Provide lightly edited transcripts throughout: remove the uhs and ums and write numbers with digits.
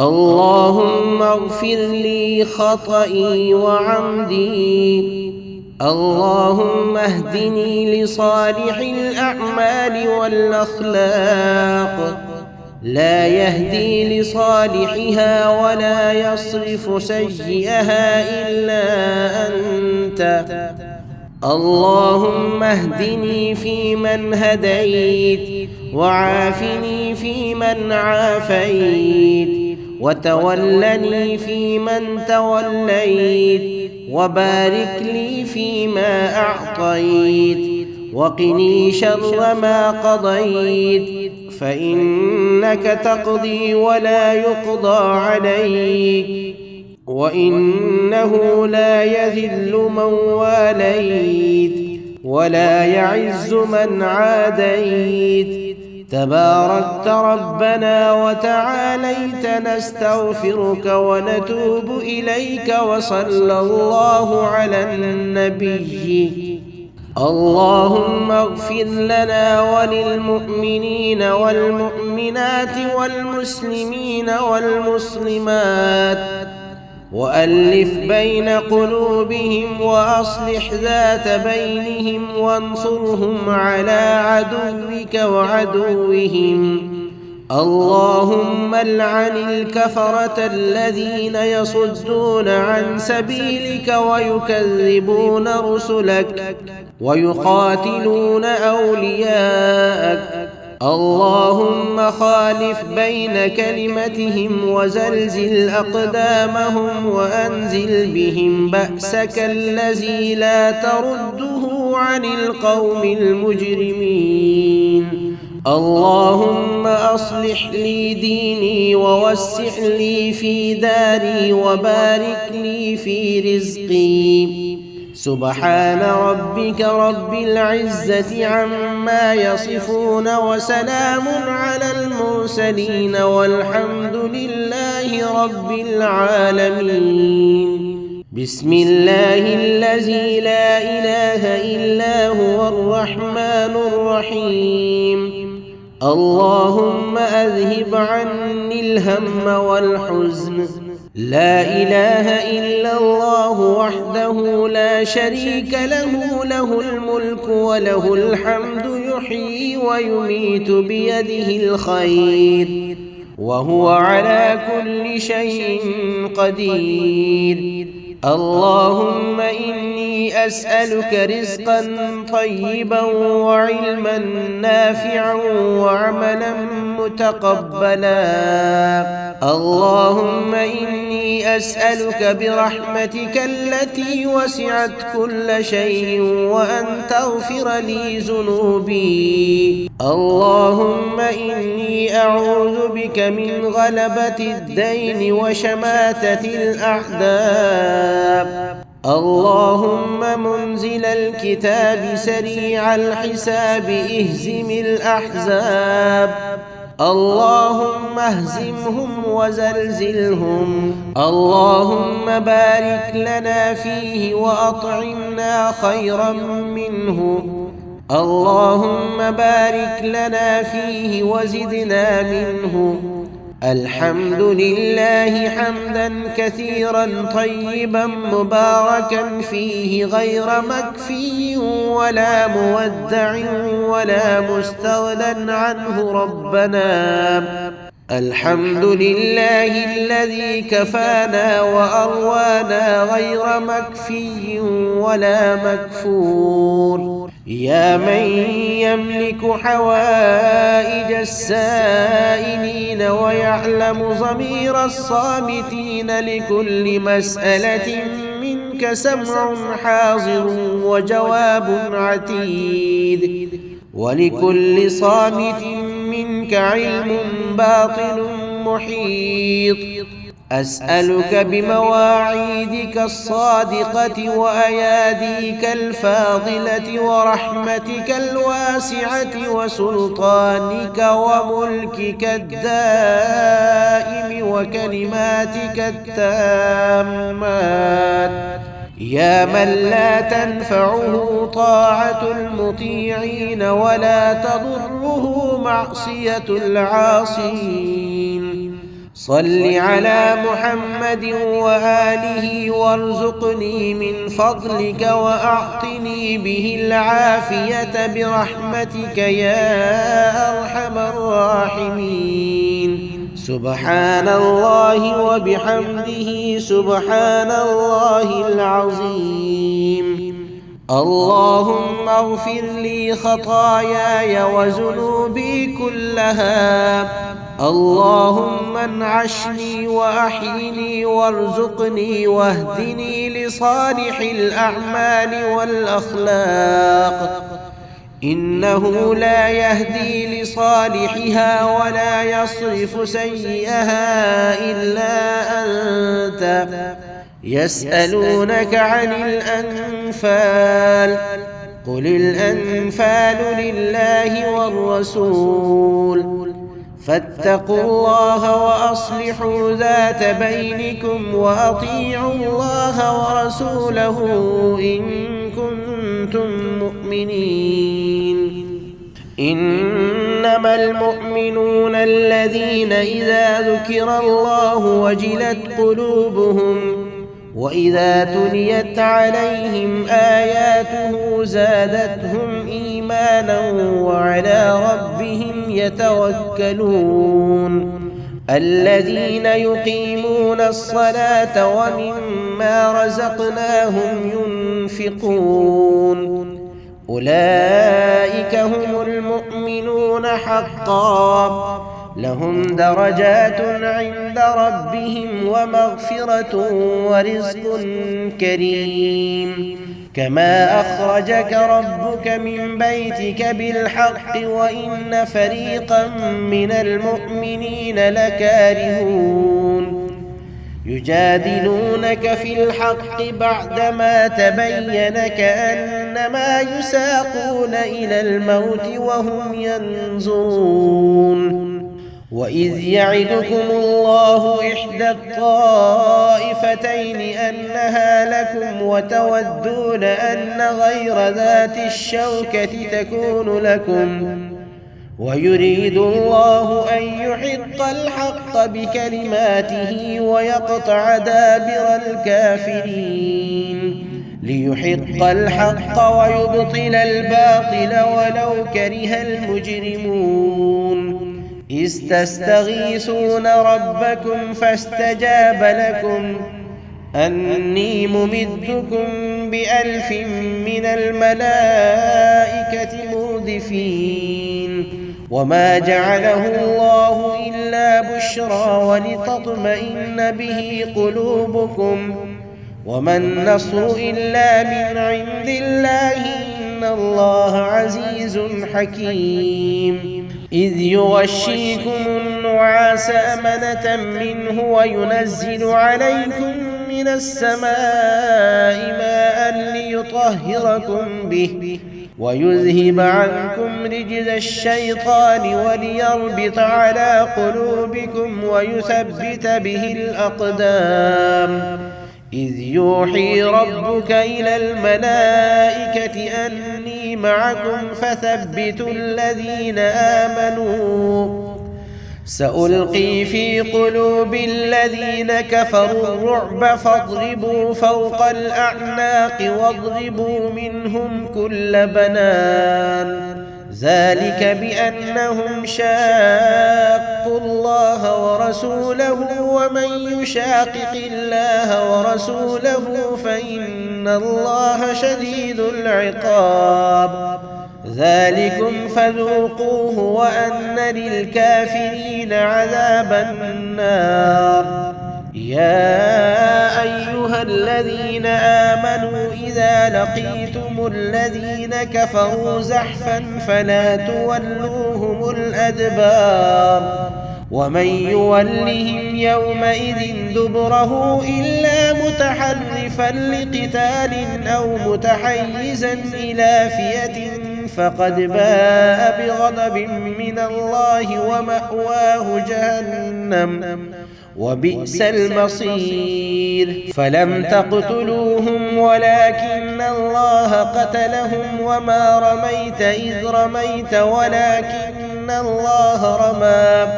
اللهم اغفر لي خطئي وعمدي. اللهم اهدني لصالح الأعمال والأخلاق، لا يهدي لصالحها ولا يصرف سيئها إلا أنت. اللهم اهدني فيمن هديت، وعافني فيمن عافيت، وتولني فيمن توليت، وبارك لي فيما أعطيت، وقني شر ما قضيت، فإنك تقضي ولا يقضى عليك، وإنه لا يذل من واليت ولا يعز من عاديت. تباركت ربنا وتعاليت، نستغفرك ونتوب إليك، وصلى الله على النبي. اللهم اغفر لنا وللمؤمنين والمؤمنات والمسلمين والمسلمات، وألف بين قلوبهم، وأصلح ذات بينهم، وانصرهم على عدوك وعدوهم. اللهم العن الكفرة الذين يصدون عن سبيلك ويكذبون رسلك ويقاتلون أولياءك. اللهم خالف بين كلمتهم وزلزل أقدامهم، وأنزل بهم بأسك الذي لا ترده عن القوم المجرمين. اللهم أصلح لي ديني، ووسع لي في داري، وبارك لي في رزقي. سبحان ربك رب العزة عما يصفون، وسلام على المرسلين، والحمد لله رب العالمين. بسم الله الذي لا إله إلا هو الرحمن الرحيم. اللهم أذهب عني الهم والحزن. لا إله إلا الله وحده لا شريك له، له الملك وله الحمد، يحيي ويميت بيده الخير، وهو على كل شيء قدير. اللهم إني أسألك رزقا طيبا، وعلما نافعا، وعملا متقبلا. اللهم إني أسألك برحمتك التي وسعت كل شيء وأن تغفر لي ذنوبي. اللهم إني أعوذ بك من غلبة الدين وشماتة الأعداء. اللهم منزل الكتاب سريع الحساب، اهزم الأحزاب. اللهم اهزمهم وزلزلهم. اللهم بارك لنا فيه وأطعمنا خيرا منه. اللهم بارك لنا فيه وزدنا منه. الحمد لله حمدا كثيرا طيبا مباركا فيه، غير مكفي ولا مودع ولا مستغنى عنه ربنا. الحمد لله الذي كفانا وأروانا، غير مكفي ولا مكفور. يا من يملك حوائج السائلين، ويعلم ضمير الصامتين، لكل مسألة منك سمع حاضر وجواب عتيد، ولكل صامت منك علم باطن محيط. أسألك بمواعيدك الصادقة، وأياديك الفاضلة، ورحمتك الواسعة، وسلطانك وملكك الدائم، وكلماتك التامات، يا من لا تنفعه طاعة المطيعين ولا تضره معصية العاصين. صل على محمد وآله وارزقني من فضلك وأعطني به العافية برحمتك يا أرحم الراحمين. سبحان الله وبحمده سبحان الله العظيم. اللهم اغفر لي خطاياي وذنوبي كلها. اللهم انعشني وأحيني وارزقني واهدني لصالح الأعمال والأخلاق، إنه لا يهدي لصالحها ولا يصرف سيئها إلا أنت. يسألونك عن الأنفال، قل الأنفال لله والرسول، فاتقوا الله وأصلحوا ذات بينكم وأطيعوا الله ورسوله إن كنتم مؤمنين. إنما المؤمنون الذين إذا ذكر الله وجلت قلوبهم وإذا تليت عليهم آياته زادتهم إيمانا وعلى ربهم يتوكلون. الذين يقيمون الصلاة ومما رزقناهم ينفقون، أولئك هم المؤمنون حقا، لهم درجات عند ربهم ومغفرة ورزق كريم. كما أخرجك ربك من بيتك بالحق وإن فريقا من المؤمنين لكارهون. يجادلونك في الحق بعدما تبين كأنما يساقون إلى الموت وهم ينظرون. وإذ يعدكم الله إحدى الطائفتين أنها لكم وتودون أن غير ذات الشوكة تكون لكم، ويريد الله أن يحق الحق بكلماته ويقطع دابر الكافرين، ليحق الحق ويبطل الباطل ولو كره المجرمون. إذ تستغيثون ربكم فاستجاب لكم أني ممدكم ب1000 من الملائكة مردفين. وما جعله الله إلا بشرى ولتطمئن به قلوبكم، وما النصر إلا من عند الله إن الله عزيز حكيم. إذ يغشيكم النعاس أمنة منه وينزل عليكم من السماء ماء ليطهركم به ويذهب عنكم رجز الشيطان وليربط على قلوبكم ويثبت به الأقدام. إذ يوحي ربك إلى الملائكة أني معكم فثبتوا الذين آمنوا. سألقي في قلوب الذين كفروا الرعب فاضربوا فوق الأعناق واضربوا منهم كل بنان. ذلك بأنهم شاقوا الله ورسوله ومن يشاقق الله ورسوله فإن الله شديد العقاب. ذلكم فذوقوه وأن للكافرين عذاب النار. يا أيها الذين آمنوا إذا لقيتم الذين كفروا زحفا فلا تولوهم الأدبار ومن يولهم يومئذ دبره إلا متحرفا لقتال أو متحيزا إلى فئة فقد باء بغضب من الله ومأواه جهنم وبئس المصير. فلم تقتلوهم ولكن الله قتلهم وما رميت إذ رميت ولكن الله رمى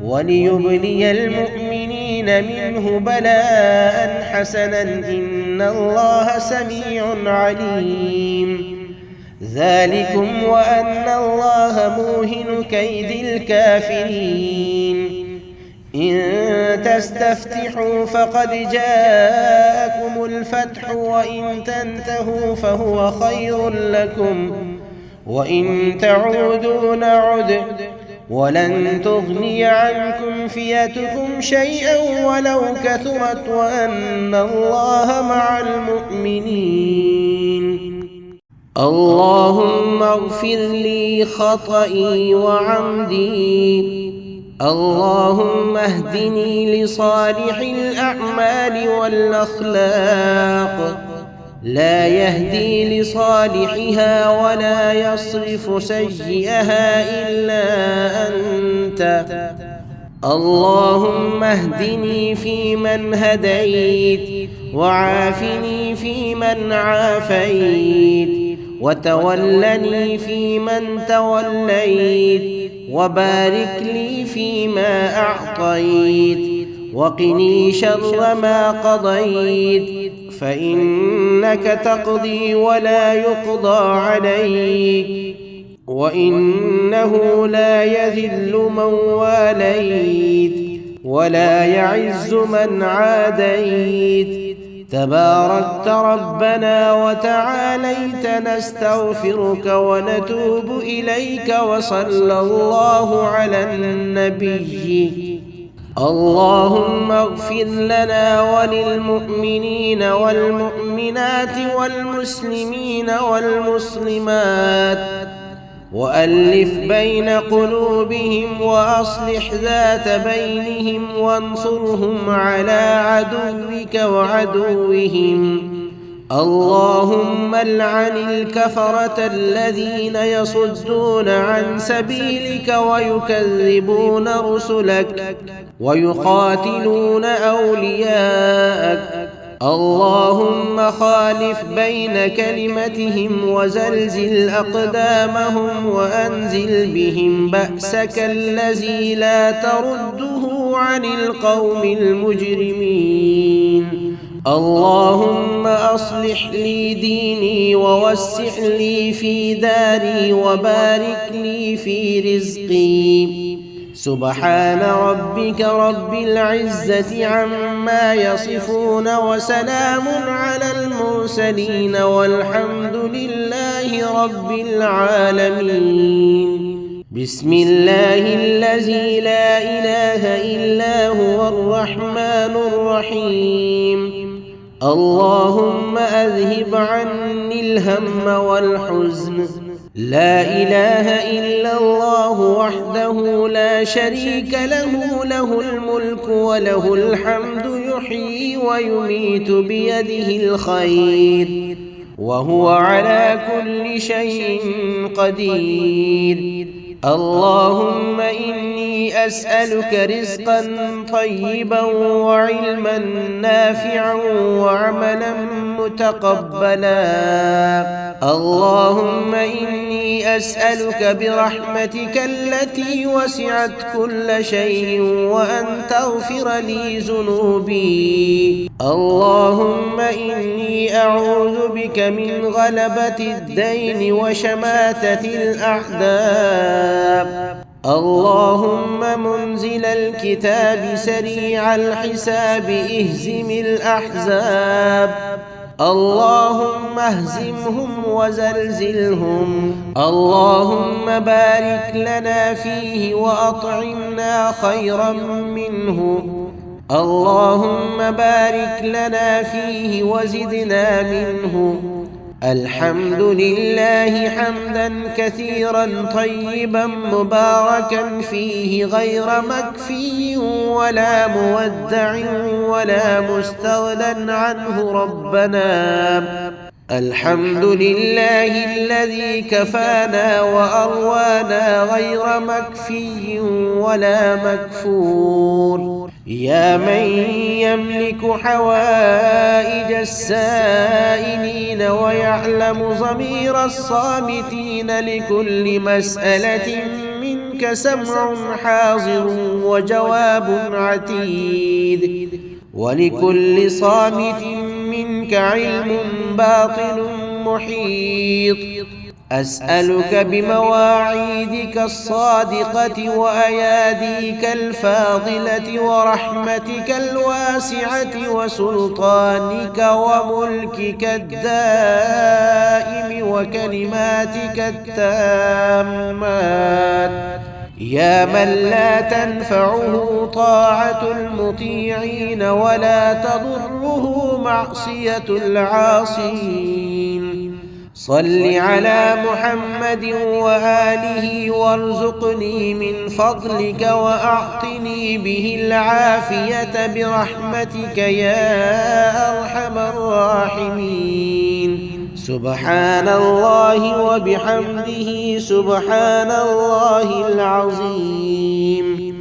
وليبلي المؤمنين منه بلاء حسنا إن الله سميع عليم. ذلكم وأن الله موهن كيد الكافرين. إن تستفتحوا فقد جاءكم الفتح وإن تنتهوا فهو خير لكم وإن تعودوا نعد ولن تغني عنكم فئتكم شيئا ولو كثرت وأن الله مع المؤمنين. اللهم اغفر لي خطئي وعمدي. اللهم اهدني لصالح الأعمال والأخلاق، لا يهدي لصالحها ولا يصرف سيئها إلا أنت. اللهم اهدني فيمن هديت وعافني فيمن عافيت وتولني فيمن توليت وبارك لي فيما أعطيت وقني شر ما قضيت فإنك تقضي ولا يقضى عليك وإنه لا يذل من واليت ولا يعز من عاديت. تباركت ربنا وتعاليت، نستغفرك ونتوب إليك. وصلى الله على النبي. اللهم اغفر لنا وللمؤمنين والمؤمنات والمسلمين والمسلمات وألف بين قلوبهم وأصلح ذات بينهم وانصرهم على عدوك وعدوهم. اللهم العن الكفرة الذين يصدون عن سبيلك ويكذبون رسلك ويقاتلون أولياءك. اللهم خالف بين كلمتهم وزلزل أقدامهم وأنزل بهم بأسك الذي لا ترده عن القوم المجرمين. اللهم أصلح لي ديني ووسع لي في داري وبارك لي في رزقي. سبحان ربك رب العزة عما يصفون وسلام على المرسلين والحمد لله رب العالمين. بسم الله الذي لا إله إلا هو الرحمن الرحيم. اللهم أذهب عني الهم والحزن. لا إله إلا الله وحده لا شريك له، له الملك وله الحمد، يحيي ويميت بيده الخير وهو على كل شيء قدير. اللهم إني أسألك رزقا طيبا وعلما نافعا وعملا متقبلا. اللهم إني أسألك برحمتك التي وسعت كل شيء وأن تغفر لي ذنوبي. اللهم إني أعوذ بك من غلبة الدين وشماتة الأعداء. اللهم منزل الكتاب سريع الحساب اهزم الأحزاب. اللهم اهزمهم وزلزلهم. اللهم بارك لنا فيه وأطعمنا خيرا منه. اللهم بارك لنا فيه وزدنا منه. الحمد لله حمدا كثيرا طيبا مباركا فيه غير مكفي ولا مودع ولا مستغنى عنه ربنا. الحمد لله الذي كفانا وأروانا غير مكفي ولا مكفور. يا من يملك حوائج السائلين ويعلم ضمير الصامتين لكل مسألة منك منك سمع حاضر وجواب عتيد، ولكل صامت منك علم باطن محيط. أسألك بمواعيدك الصادقة وأياديك الفاضلة ورحمتك الواسعة وسلطانك وملكك الدائم وكلماتك التامات، يا من لا تنفعه طاعة المطيعين ولا تضره معصية العاصين. صل على محمد وآله وارزقني من فضلك وأعطني به العافية برحمتك يا أرحم الراحمين. سبحان الله وبحمده سبحان الله العظيم.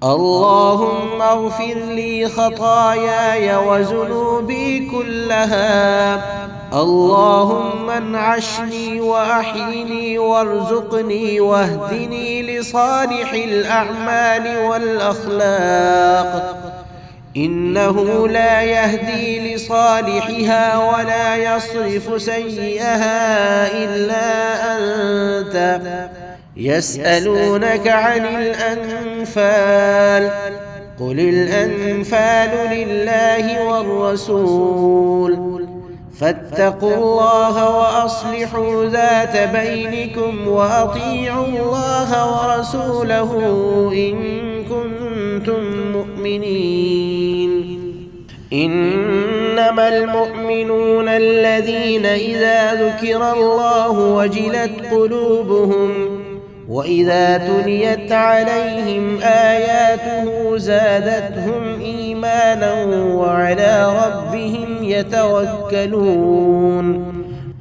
اللهم اغفر لي خطاياي وذنوبي كلها. اللهم انعشني وأحيني وارزقني واهدني لصالح الأعمال والأخلاق، إنه لا يهدي لصالحها ولا يصرف سيئها إلا أنت. يسألونك عن الأنفال، قل الأنفال لله والرسول، فاتقوا الله وأصلحوا ذات بينكم وأطيعوا الله ورسوله إن كنتم مؤمنين. إنما المؤمنون الذين إذا ذكر الله وجلت قلوبهم وإذا تليت عليهم آياته زادتهم إيمانا وعلى ربهم يتوكلون.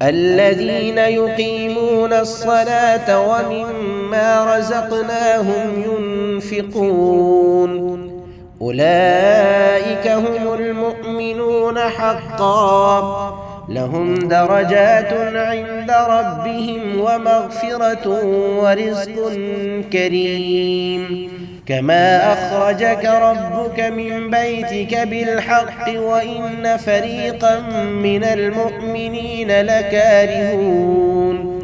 الذين يقيمون الصلاة ومما رزقناهم ينفقون، أولئك هم المؤمنون حقا، لهم درجات عند ربهم ومغفرة ورزق كريم. كما أخرجك ربك من بيتك بالحق وإن فريقا من المؤمنين لكارهون،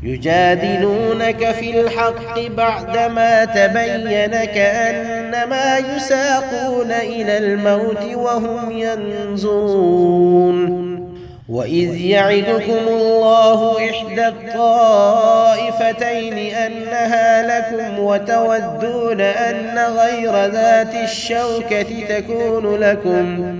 يجادلونك في الحق بعدما تبين كأنما يساقون إلى الموت وهم ينظرون. وإذ يعدكم الله إحدى الطائفتين أنها لكم وتودون أن غير ذات الشوكة تكون لكم،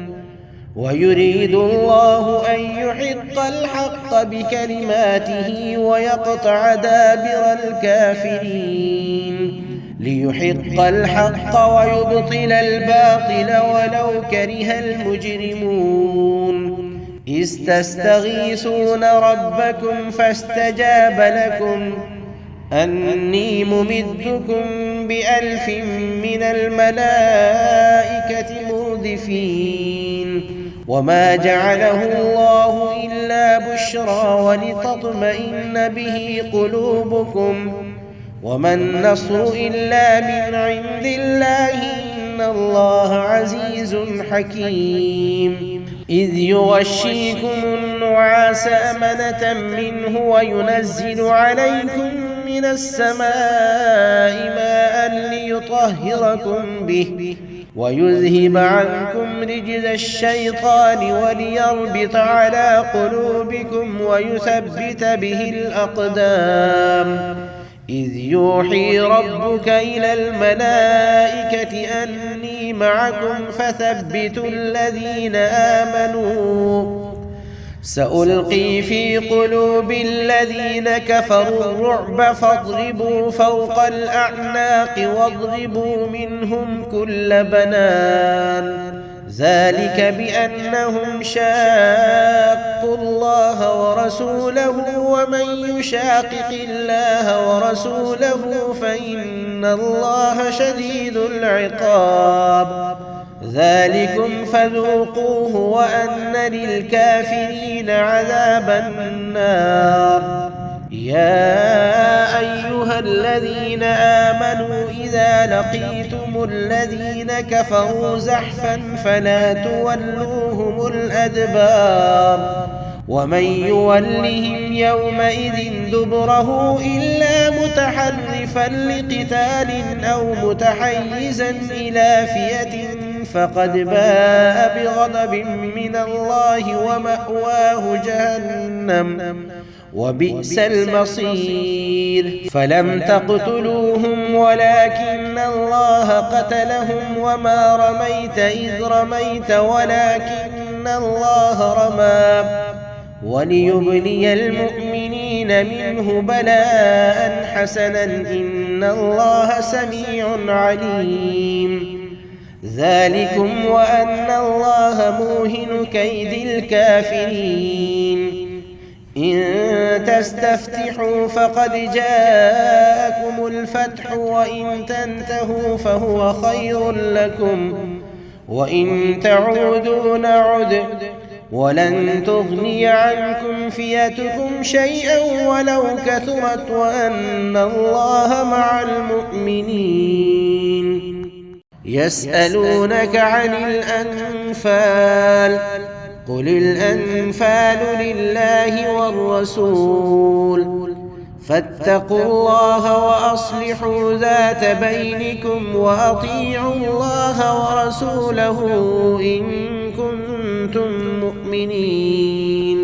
ويريد الله أن يحق الحق بكلماته ويقطع دابر الكافرين، ليحق الحق ويبطل الباطل ولو كره المجرمون. إذ تستغيثون ربكم فاستجاب لكم أني ممدكم ب1000 من الملائكة مردفين، وما جعله الله إلا بشرى ولتطمئن به قلوبكم، وما النصر إلا من عند الله إن الله عزيز حكيم. إذ يغشيكم النعاس أمنة منه وينزل عليكم من السماء ماء ليطهركم به ويذهب عنكم رجز الشيطان وليربط على قلوبكم ويثبت به الأقدام. إذ يوحي ربك إلى الملائكة أني معكم فثبتوا الذين آمنوا، سألقي في قلوب الذين كفروا الرعب فاضربوا فوق الأعناق واضربوا منهم كل بنان، ذلك بأنهم شاقوا الله ورسوله ومن يشاقق الله ورسوله فإن الله شديد العقاب. ذلكم فذوقوه وأن للكافرين عذاب النار. يا أيها الذين آمنوا إذا لقيتم الذين كفروا زحفا فلا تولوهم الأدبار ومن يولهم يومئذ دبره إلا متحرفا لقتال أو متحيزا إلى فئة فقد باء بغضب من الله ومأواه جهنم وبئس المصير فلم تقتلوهم ولكن الله قتلهم وما رميت إذ رميت ولكن الله رمى وليبلي المؤمنين منه بلاء حسنا إن الله سميع عليم ذلكم وأن الله موهن كيد الكافرين إن تستفتحوا فقد جاءكم الفتح وإن تنتهوا فهو خير لكم وإن تعودوا نعد ولن تغني عنكم فئتكم شيئا ولو كثرت وأن الله مع المؤمنين يسألونك عن الأنفال قل الأنفال لله والرسول فاتقوا الله وأصلحوا ذات بينكم وأطيعوا الله ورسوله إن كنتم مؤمنين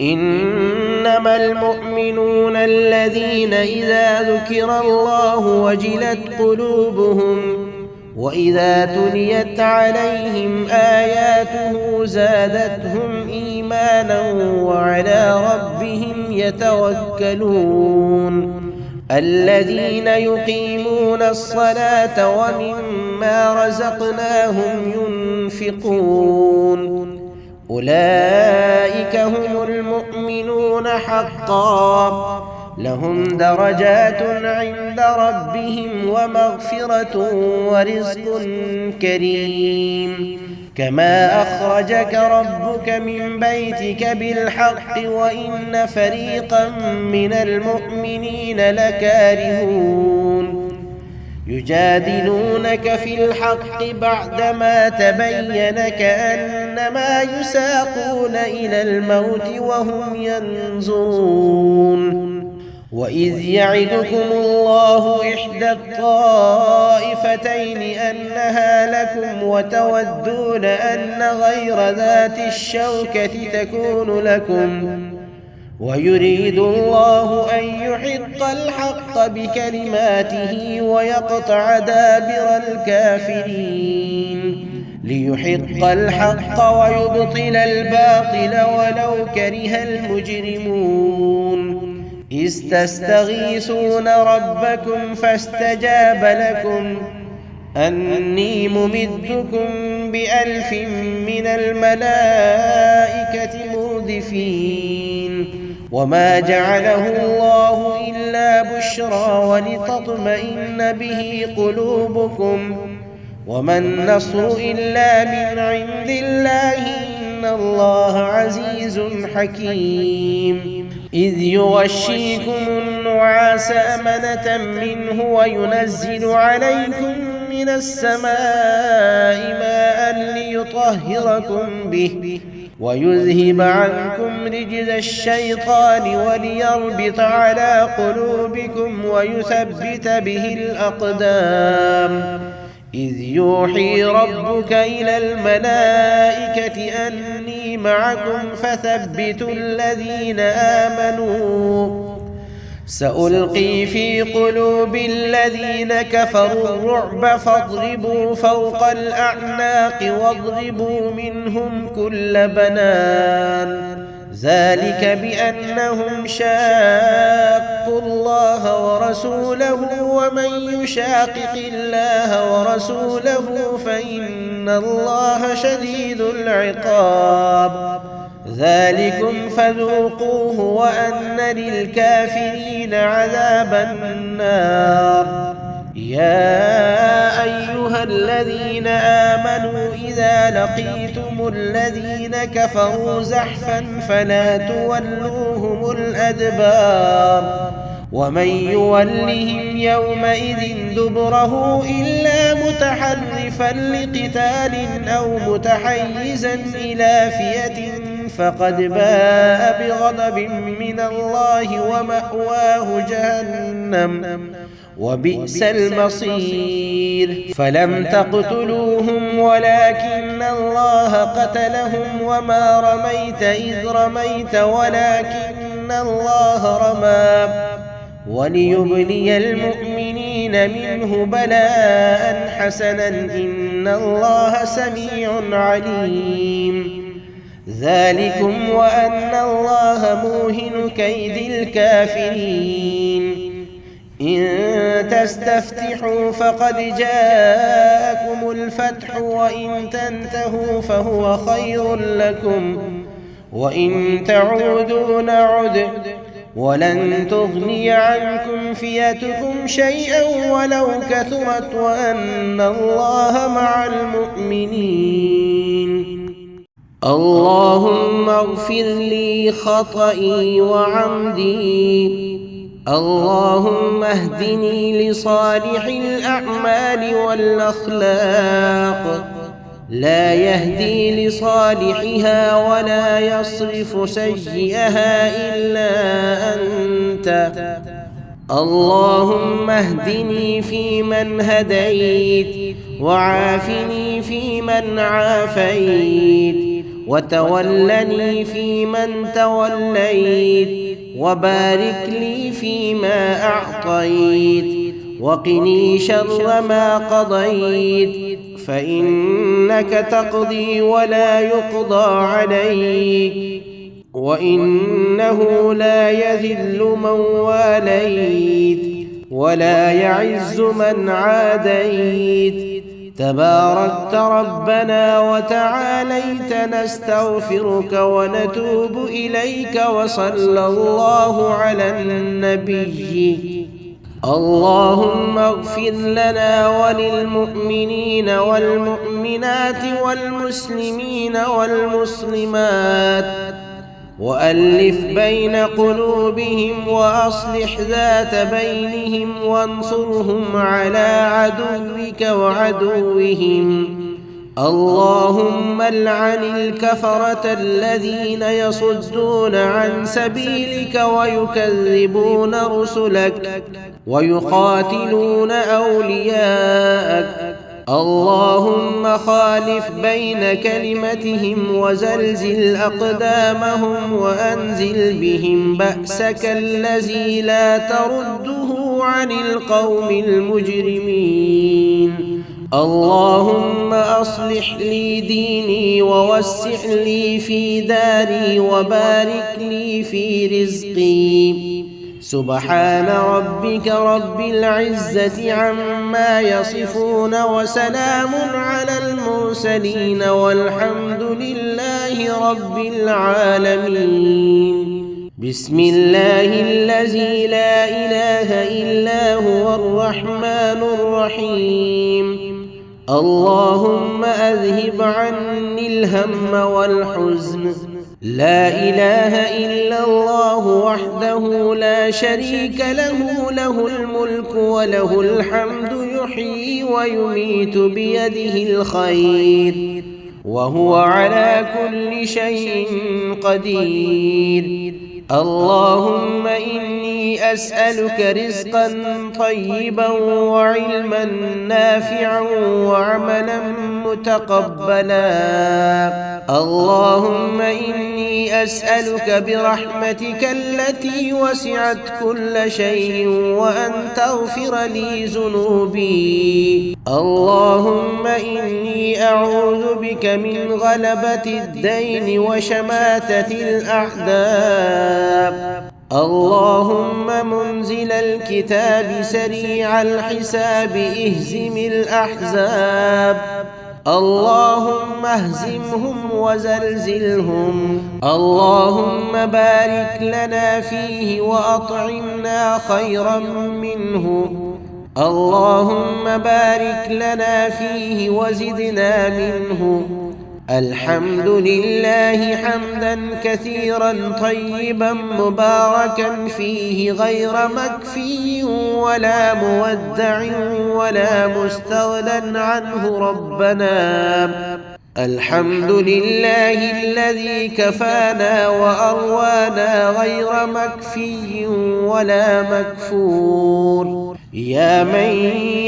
إنما المؤمنون الذين إذا ذكر الله وجلت قلوبهم وإذا تليت عليهم آياته زادتهم إيمانا وعلى ربهم يتوكلون الذين يقيمون الصلاة ومما رزقناهم ينفقون أولئك هم المؤمنون حقا لهم درجات عند ربهم ومغفرة ورزق كريم كما أخرجك ربك من بيتك بالحق وإن فريقا من المؤمنين لكارهون يجادلونك في الحق بعدما تبين كأنما يساقون إلى الموت وهم ينظرون وإذ يعدكم الله إحدى الطائفتين أنها لكم وتودون أن غير ذات الشوكة تكون لكم ويريد الله أن يحق الحق بكلماته ويقطع دابر الكافرين ليحق الحق ويبطل الباطل ولو كره المجرمون إذ تستغيثون ربكم فاستجاب لكم أني ممدكم ب1000 من الملائكة مردفين وما جعله الله إلا بشرى ولتطمئن به قلوبكم وما النصر إلا من عند الله إن الله عزيز حكيم إذ يغشيكم النعاس أمنة منه وينزل عليكم من السماء ماء ليطهركم به ويذهب عنكم رجز الشيطان وليربط على قلوبكم ويثبت به الأقدام إذ يوحي ربك إلى الملائكة أني معكم فثبتوا الذين آمنوا سألقي في قلوب الذين كفروا الرعب فاضربوا فوق الأعناق واضربوا منهم كل بنان ذلك بأنهم شاقوا الله ورسوله ومن يشاقق الله ورسوله فإن الله شديد العقاب ذلكم فذوقوه وأن للكافرين عذاب النار يا أيها الذين آمنوا إذا لقيتم الذين كفروا زحفا فلا تولوهم الأدبار ومن يولهم يومئذ دبره إلا متحرفا لقتال أو متحيزا إلى فئة فقد باء بغضب من الله ومأواه جهنم وبئس المصير فلم تقتلوهم ولكن الله قتلهم وما رميت إذ رميت ولكن الله رمى وليبلي المؤمنين منه بلاء حسنا إن الله سميع عليم ذلكم وأن الله موهن كيد الكافرين إن تستفتحوا فقد جاءكم الفتح وإن تنتهوا فهو خير لكم وإن تعودوا نعد ولن تغني عنكم فئتكم شيئا ولو كثرت وأن الله مع المؤمنين اللهم اغفر لي خطئي وعمدي اللهم اهدني لصالح الأعمال والأخلاق لا يهدي لصالحها ولا يصرف سيئها إلا أنت اللهم اهدني فيمن هديت وعافني فيمن عافيت وتولني فيمن توليت وبارك لي فيما أعطيت وقني شر ما قضيت فإنك تقضي ولا يقضى عليك وإنه لا يذل من واليت ولا يعز من عاديت تباركت ربنا وتعاليت نستغفرك ونتوب إليك وصلى الله على النبي اللهم اغفر لنا وللمؤمنين والمؤمنات والمسلمين والمسلمات وألف بين قلوبهم وأصلح ذات بينهم وانصرهم على عدوك وعدوهم اللهم لعن الكفرة الذين يصدون عن سبيلك ويكذبون رسلك ويقاتلون أولياءك اللهم خالف بين كلمتهم وزلزل أقدامهم وأنزل بهم بأسك الذي لا ترده عن القوم المجرمين اللهم أصلح لي ديني ووسع لي في داري وبارك لي في رزقي سبحان ربك رب العزة عما يصفون وسلام على المرسلين والحمد لله رب العالمين بسم الله الذي لا إله إلا هو الرحمن الرحيم اللهم أذهب عني الهم والحزن لا إله إلا الله وحده لا شريك له له الملك وله الحمد يحيي ويميت بيده الخير وهو على كل شيء قدير اللهم إني أسألك رزقا طيبا وعلما نافعا وعملا متقبلا اللهم إني أسألك برحمتك التي وسعت كل شيء وأن تغفر لي ذنوبي اللهم إني أعوذ بك من غلبة الدين وشماتة الأعداء اللهم منزل الكتاب سريع الحساب اهزم الأحزاب اللهم اهزمهم وزلزلهم اللهم بارك لنا فيه وأطعمنا خيرا منه اللهم بارك لنا فيه وزدنا منه. الحمد لله حمدا كثيرا طيبا مباركا فيه غير مكفي ولا مودع ولا مستغنى عنه ربنا. الحمد لله الذي كفانا وأروانا غير مكفي ولا مكفور. يا من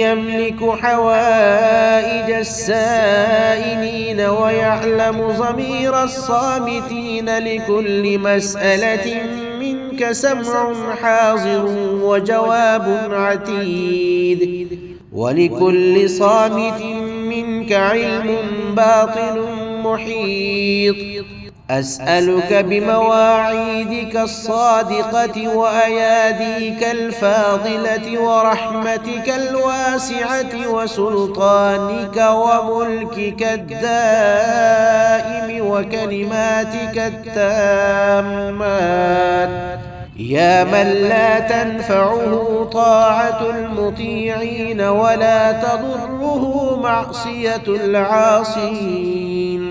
يملك حوائج السائلين ويعلم ضمير الصامتين، لكل مسألة منك سمع حاضر وجواب عتيد، ولكل صامت منك علم باطن محيط. أسألك بمواعيدك الصادقة وأياديك الفاضلة ورحمتك الواسعة وسلطانك وملكك الدائم وكلماتك التامات، يا من لا تنفعه طاعة المطيعين ولا تضره معصية العاصين.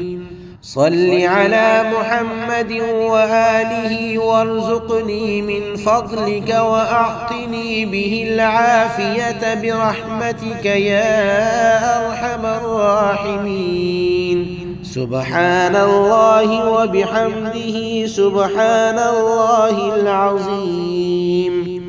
صل على محمد وآله وارزقني من فضلك وأعطني به العافية برحمتك يا أرحم الراحمين. سبحان الله وبحمده سبحان الله العظيم.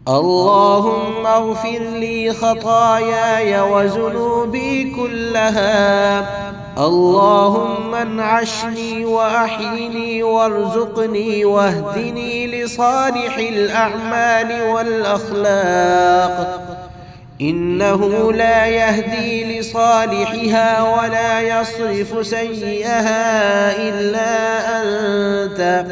اللهم اغفر لي خطاياي وذنوبي كلها. اللهم انعشني وأحيني وارزقني واهدني لصالح الأعمال والأخلاق، إنه لا يهدي لصالحها ولا يصرف سيئها إلا أنت.